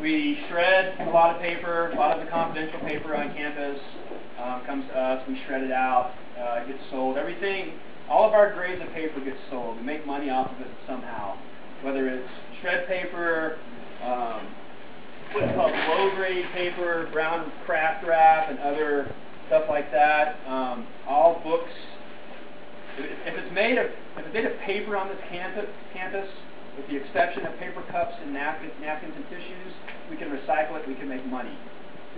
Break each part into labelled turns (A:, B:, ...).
A: We shred a lot of paper. A lot of the confidential paper on campus comes to us. We shred it out. It gets sold. Everything, all of our grades of paper gets sold. We make money off of it somehow. Whether it's shred paper, what's called low-grade paper, brown craft wrap, and other stuff like that. All books. If it's made of paper on this campus, with the exception of paper cups and napkins and tissues, we can recycle it. We can make money.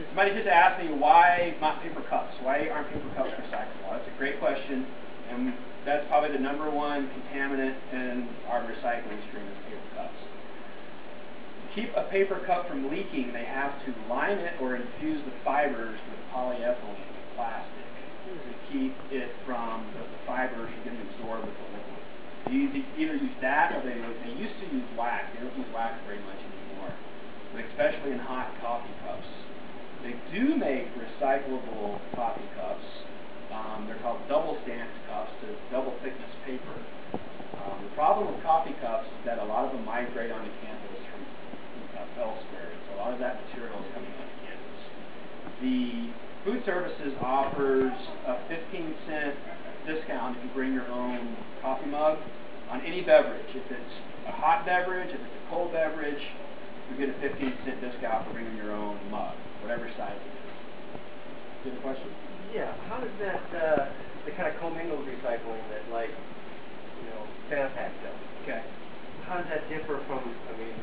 A: Somebody just asked me, why not paper cups? Why aren't paper cups recyclable? That's a great question, and that's probably the #1 contaminant in our recycling stream is paper cups. To keep a paper cup from leaking, they have to lime it or infuse the fibers with polyethylene plastic to keep it from the fibers from getting absorbed with the liquid. You either use that or they used to use wax. They don't use wax very much anymore, but especially in hot coffee cups. They do make recyclable coffee cups. They're called double stamped cups, so it's double thickness paper. The problem with coffee cups is that a lot of them migrate onto campus from elsewhere, so a lot of that material is coming onto campus. The food services offers a 15-cent discount if you bring your own coffee mug on any beverage. If it's a hot beverage, if it's a cold beverage, you get a 15-cent discount for bringing your own mug, whatever size it is. Do you have a question?
B: Yeah. How does that, the kind of commingled recycling that, like, Sanipack does?
A: Okay.
B: How does that differ from? I mean,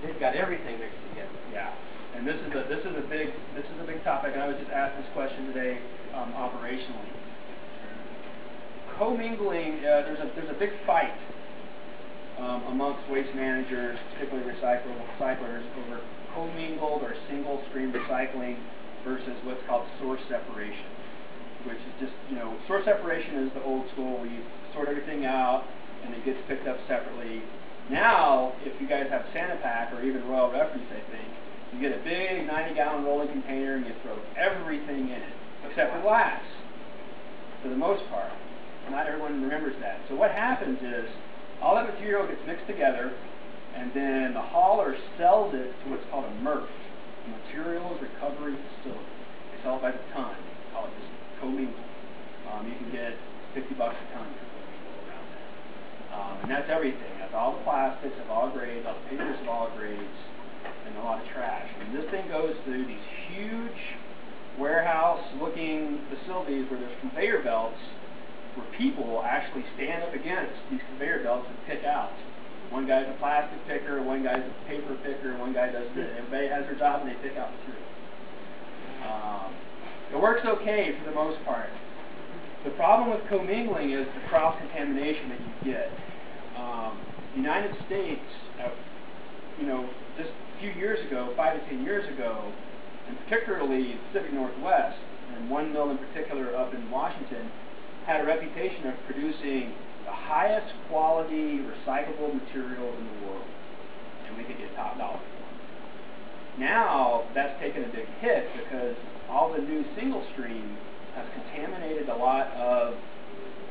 B: they've got everything mixed together.
A: Yeah. And this is a big topic. And I was just asked this question today operationally. Commingling, there's a big fight amongst waste managers, particularly recyclers, over commingled or single stream recycling versus what's called source separation, which is just, source separation is the old school where you sort everything out and it gets picked up separately. Now, if you guys have Sanipack or even Royal Refuge, I think, you get a big 90-gallon rolling container and you throw everything in it, except for glass, for the most part. Not everyone remembers that. So what happens is, all that material gets mixed together, and then the hauler sells it to what's called a MRF, a Materials Recovery Facility. They sell it by the ton. They call it just commingled. You can get $50 a ton for commingled around that. And that's everything. That's all the plastics of all grades, all the papers of all grades, and a lot of trash. And this thing goes through these huge warehouse-looking facilities where there's conveyor belts where people actually stand up against these conveyor belts and pick out. One guy's a plastic picker, one guy's a paper picker, one guy does this. Everybody has their job and they pick out material. It works okay for the most part. The problem with commingling is the cross-contamination that you get. The United States, just a few years ago, 5 to 10 years ago, and particularly the Pacific Northwest, and one mill in particular up in Washington, had a reputation of producing the highest quality recyclable material in the world, and we could get top dollar for it. Now that's taken a big hit because all the new single stream has contaminated a lot of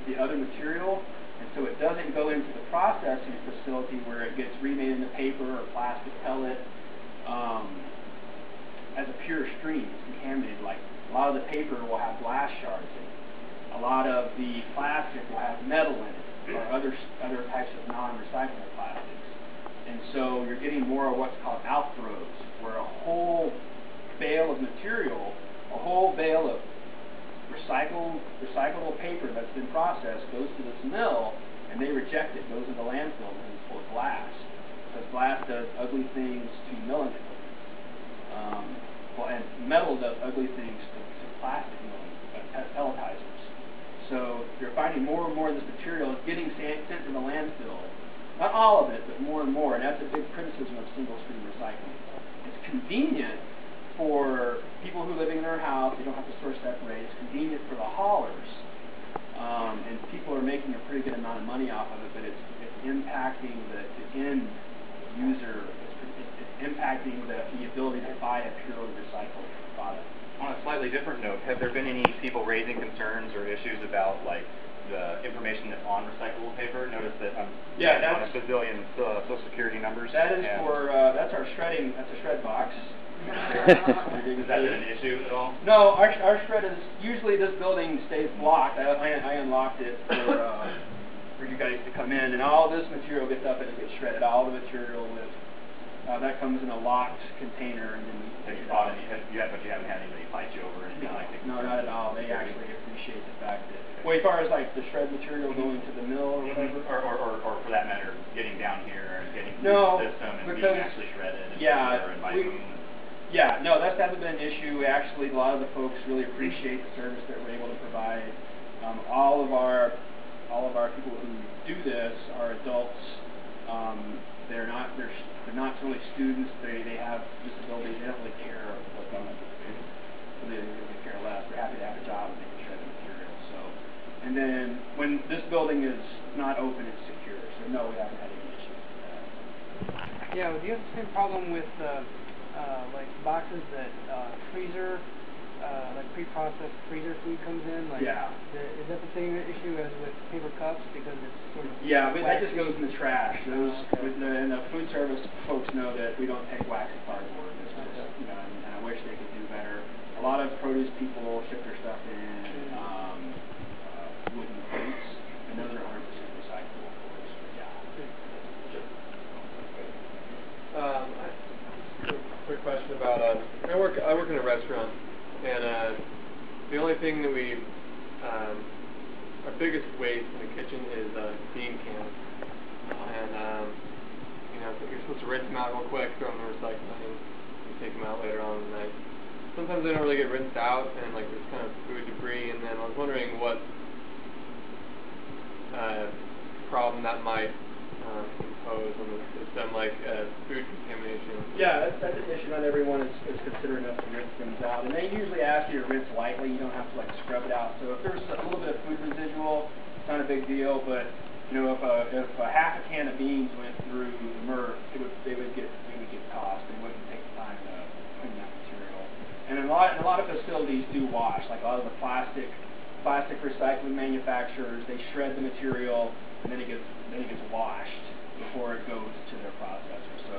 A: the other material, and so it doesn't go into the processing facility where it gets remade into paper or plastic pellet as a pure stream. It's contaminated. Like a lot of the paper will have glass shards in it. A lot of the plastic will have metal in it, or other types of non-recyclable plastics. And so you're getting more of what's called outthrows, where a whole bale of material, a whole bale of recyclable paper that's been processed goes to this mill, and they reject it, goes to the landfill, and it's full of glass. Because glass does ugly things to milling equipment. And metal does ugly things to plastic milling, pelletizers. So you're finding more and more of this material is getting sent to the landfill. Not all of it, but more and more. And that's a big criticism of single-stream recycling. It's convenient for people who are living in their house. They don't have to source separate. It's convenient for the haulers. And people are making a pretty good amount of money off of it, but it's impacting the end user. It's impacting the ability to buy a purely recycled product.
C: On a slightly different note, have there been any people raising concerns or issues about, like, the information that's on recyclable paper. Notice that I'm
A: Yeah,
C: on a
A: that's
C: bazillion Social Security numbers.
A: that is for that's our shredding. That's a shred box.
C: Is that an issue at all?
A: No, our shred is usually this building stays locked. I unlocked it for you guys to come in, and all this material gets up and it gets shredded. All the material with that comes in a locked container, and then we take it out.
C: But you haven't had anybody fight you over anything like that?
A: No, not at all. They actually appreciate the fact that, well, as far as like the shred material going to the mill or whatever,
C: or for that matter, getting down here and getting through
A: no,
C: the system and being actually shredded and by whom.
A: Yeah, no, that's hasn't been an issue. Actually, a lot of the folks really appreciate the service that we're able to provide. All of our people who do this are adults. They're not really students. They have disabilities. They don't really care what they do. They really care less. They're happy to have a job and they can shred the material. So, and then when this building is not open, it's secure. So no, we haven't had any issues with that.
D: Yeah, well, do you have the same problem with like boxes that freezer, like pre-processed freezer food comes in? Like,
A: yeah.
D: Is that the same issue as with paper cups because it's sort of
A: yeah, but that just goes in the trash. Those
D: okay.
A: and the food service folks know that we don't take waxy cardboard. It's just, you know, and I wish they could do better. A lot of produce people ship their stuff in wooden crates, and those are 100% recyclable, of course. But yeah.
E: Quick question about I work in a restaurant, and the only thing that we our biggest waste in the kitchen is bean cans, and you know, you're supposed to rinse them out real quick, throw them in the recycling, and take them out later on in the night. Sometimes they don't really get rinsed out, and like there's kind of food debris, and then I was wondering what problem that might impose on the system, like food contamination.
A: Yeah, that's an issue. Not everyone is considerate enough to rinse things out, and they usually ask you to rinse lightly. You don't have to like scrub it out. So if there's a little bit of food residual, it's not a big deal. But you know, if a half a can of beans went through the MRF, they would get tossed. They wouldn't take the time to clean that material. And a lot of facilities do wash, like a lot of the plastic recycling manufacturers. They shred the material, and then it gets washed before it goes to their processor. So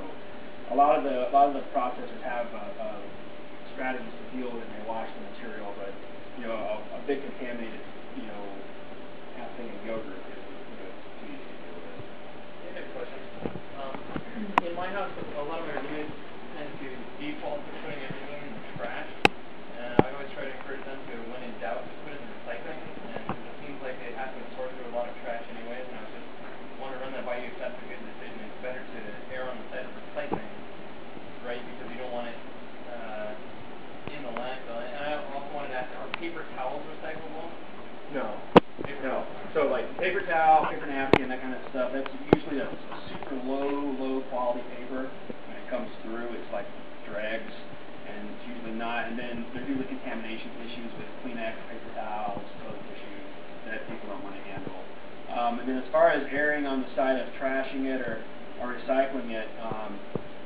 A: a lot of the processors have strategies to deal with it, and they wash the material. But you know, a big contaminated half thing of yogurt is too easy to deal with.
F: I have a question. In my house, a lot of my roommates tend to default to putting everything in the trash, and I always try to encourage them to, when in doubt, to put it in the recycling. And it seems like they have to sort through a lot of trash anyways, and I was just want to run that by you if that's a good decision. It's better to err on the side of recycling, right? Because you don't want it in the landfill. And I also wanted to ask, are paper towels recyclable?
A: No. So like paper towel, paper napkin, that kind of stuff, that's usually a super low quality paper. When it comes through, it's like dregs, and it's usually not. And then there's usually contamination issues with Kleenex, paper towels, toilet tissue that people don't want to handle. And then as far as erring on the side of trashing it or recycling it,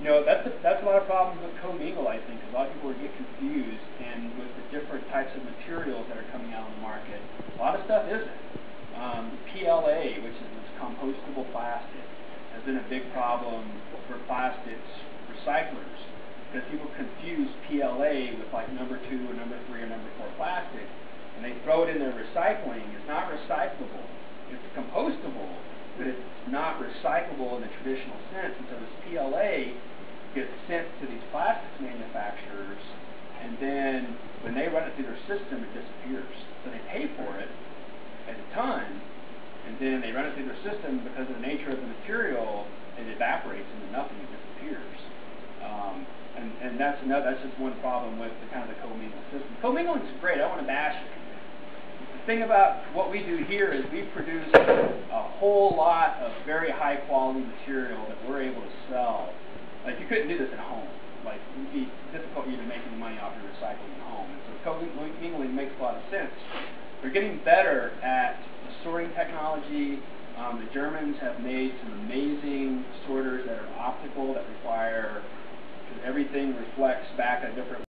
A: you know, that's a lot of problems with commingle, I think, because a lot of people would get confused, and with the different types of materials that are coming out on the market, a lot of stuff isn't. PLA, which is this compostable plastic, has been a big problem for plastics recyclers, because people confuse PLA with like number 2 or number 3 or number 4 plastic, and they throw it in their recycling. It's not recyclable. It's compostable, but it's not recyclable in the traditional sense. And so this PLA gets sent to these plastics manufacturers, and then when they run it through their system, it disappears. So they pay for it at a ton, and then they run it through their system because of the nature of the material, it evaporates into nothing, it disappears. And that's just one problem with the kind of the commingle system. Commingling is great. I want to bash it. The thing about what we do here is we produce a whole lot of very high quality material that we're able to sell. Like, you couldn't do this at home. Like, it would be difficult even making money off your recycling at home. And so commingling makes a lot of sense. They're getting better at the sorting technology. The Germans have made some amazing sorters that are optical, that require, because everything reflects back a different